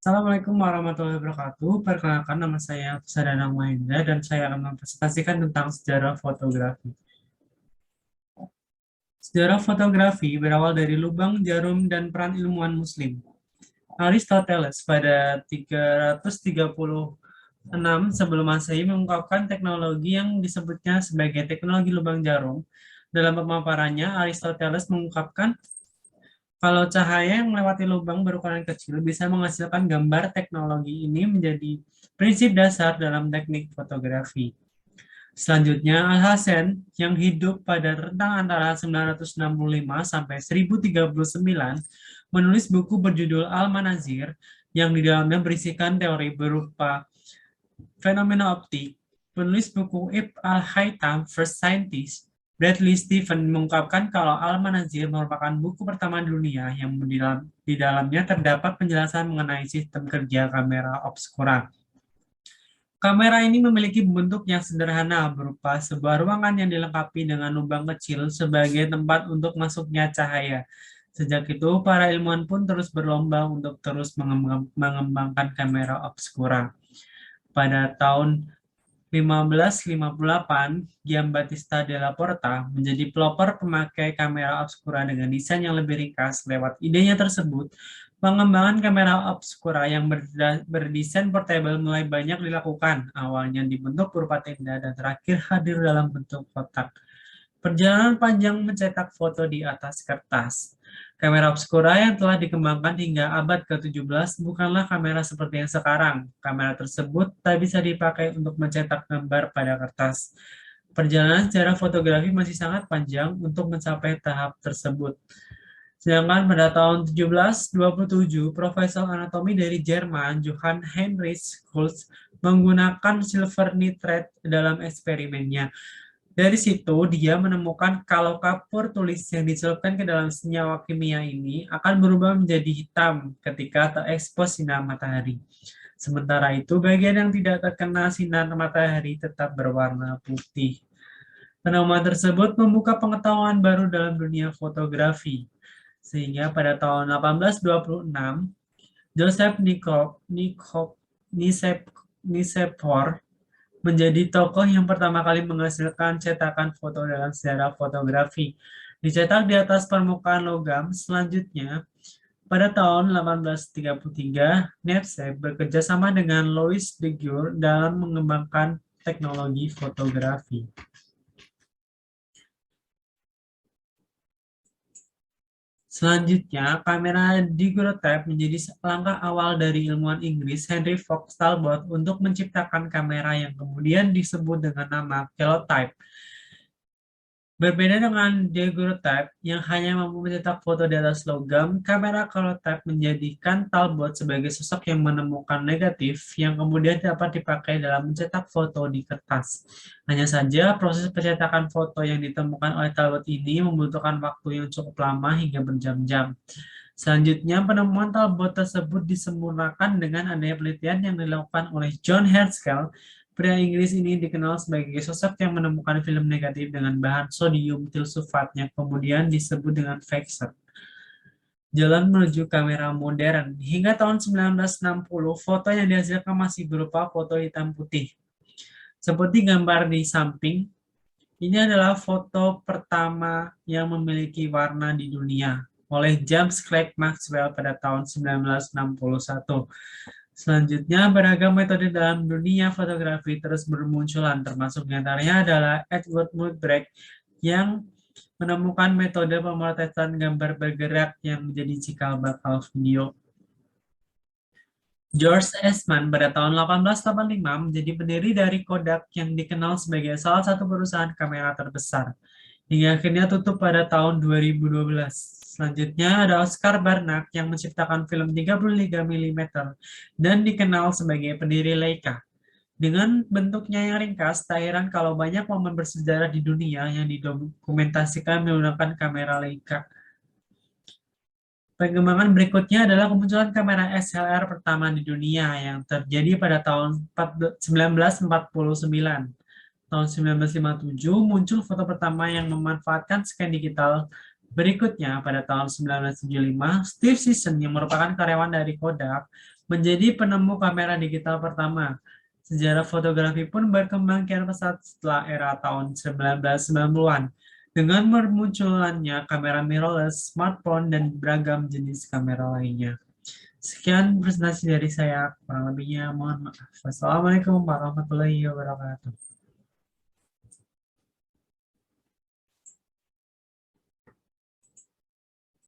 Assalamualaikum warahmatullahi wabarakatuh. Perkenalkan, nama saya Sadana Mahendra dan saya akan mempresentasikan tentang sejarah fotografi. Sejarah fotografi berawal dari lubang jarum dan peran ilmuwan Muslim. Aristoteles pada 336 sebelum Masehi mengungkapkan teknologi yang disebutnya sebagai teknologi lubang jarum. Dalam pemaparannya, Aristoteles mengungkapkan kalau cahaya yang melewati lubang berukuran kecil bisa menghasilkan gambar. Teknologi ini menjadi prinsip dasar dalam teknik fotografi. Selanjutnya, Alhazen yang hidup pada rentang antara 965 sampai 1039 menulis buku berjudul Al-Manazir yang di dalamnya berisikan teori berupa fenomena optik. Penulis buku Ibn al-Haytham First Scientist, Bradley Stephen, mengungkapkan kalau Al-Manazir merupakan buku pertama di dunia yang di dalamnya terdapat penjelasan mengenai sistem kerja kamera obscura. Kamera ini memiliki bentuk yang sederhana berupa sebuah ruangan yang dilengkapi dengan lubang kecil sebagai tempat untuk masuknya cahaya. Sejak itu, para ilmuwan pun terus berlomba untuk terus mengembangkan kamera obscura. Pada tahun 1558, Giambattista della Porta menjadi pelopor pemakai kamera obscura dengan desain yang lebih ringkas. Lewat idenya tersebut, pengembangan kamera obscura yang berdesain portable mulai banyak dilakukan. Awalnya dibentuk berupa tenda dan terakhir hadir dalam bentuk kotak. Perjalanan panjang mencetak foto di atas kertas. Kamera obscura yang telah dikembangkan hingga abad ke-17 bukanlah kamera seperti yang sekarang. Kamera tersebut tak bisa dipakai untuk mencetak gambar pada kertas. Perjalanan sejarah fotografi masih sangat panjang untuk mencapai tahap tersebut. Sedangkan pada tahun 1727, Profesor Anatomi dari Jerman, Johann Heinrich Schultz, menggunakan silver nitrate dalam eksperimennya. Dari situ, dia menemukan kalau kapur tulis yang dicelupkan ke dalam senyawa kimia ini akan berubah menjadi hitam ketika terekspos sinar matahari. Sementara itu, bagian yang tidak terkena sinar matahari tetap berwarna putih. Penemuan tersebut membuka pengetahuan baru dalam dunia fotografi. Sehingga pada tahun 1826, Joseph Nicephore menjadi tokoh yang pertama kali menghasilkan cetakan foto dalam sejarah fotografi. Dicetak di atas permukaan logam. Selanjutnya, pada tahun 1833, Neve bekerja sama dengan Louis Daguerre dalam mengembangkan teknologi fotografi. Selanjutnya, kamera daguerreotype menjadi langkah awal dari ilmuwan Inggris Henry Fox Talbot untuk menciptakan kamera yang kemudian disebut dengan nama calotype. Berbeda dengan daguerreotype yang hanya mampu mencetak foto di atas logam, kamera calotype menjadikan Talbot sebagai sosok yang menemukan negatif yang kemudian dapat dipakai dalam mencetak foto di kertas. Hanya saja, proses pencetakan foto yang ditemukan oleh Talbot ini membutuhkan waktu yang cukup lama hingga berjam-jam. Selanjutnya, penemuan Talbot tersebut disempurnakan dengan adanya penelitian yang dilakukan oleh John Herschel. Pria Inggris ini dikenal sebagai sosok yang menemukan film negatif dengan bahan sodium tilsulfat yang kemudian disebut dengan Vexer. Jalan menuju kamera modern. Hingga tahun 1960, foto yang dihasilkan masih berupa foto hitam putih. Seperti gambar di samping, ini adalah foto pertama yang memiliki warna di dunia oleh James Clerk Maxwell pada tahun 1961. Selanjutnya, beragam metode dalam dunia fotografi terus bermunculan, termasuk diantaranya adalah Edward Muybridge yang menemukan metode pemotretan gambar bergerak yang menjadi cikal bakal video. George Eastman pada tahun 1885 menjadi pendiri dari Kodak yang dikenal sebagai salah satu perusahaan kamera terbesar, hingga akhirnya tutup pada tahun 2012. Selanjutnya ada Oscar Barnack yang menciptakan film 33 mm dan dikenal sebagai pendiri Leica. Dengan bentuknya yang ringkas, tak heran kalau banyak momen bersejarah di dunia yang didokumentasikan menggunakan kamera Leica. Pengembangan berikutnya adalah kemunculan kamera SLR pertama di dunia yang terjadi pada tahun 1949. Tahun 1957 muncul foto pertama yang memanfaatkan scan digital. Berikutnya, pada tahun 1975, Steve Sisson yang merupakan karyawan dari Kodak menjadi penemu kamera digital pertama. Sejarah fotografi pun berkembang kian pesat setelah era tahun 1990-an dengan bermunculannya kamera mirrorless, smartphone, dan beragam jenis kamera lainnya. Sekian presentasi dari saya, kurang lebihnya mohon maaf. Wassalamualaikum warahmatullahi wabarakatuh.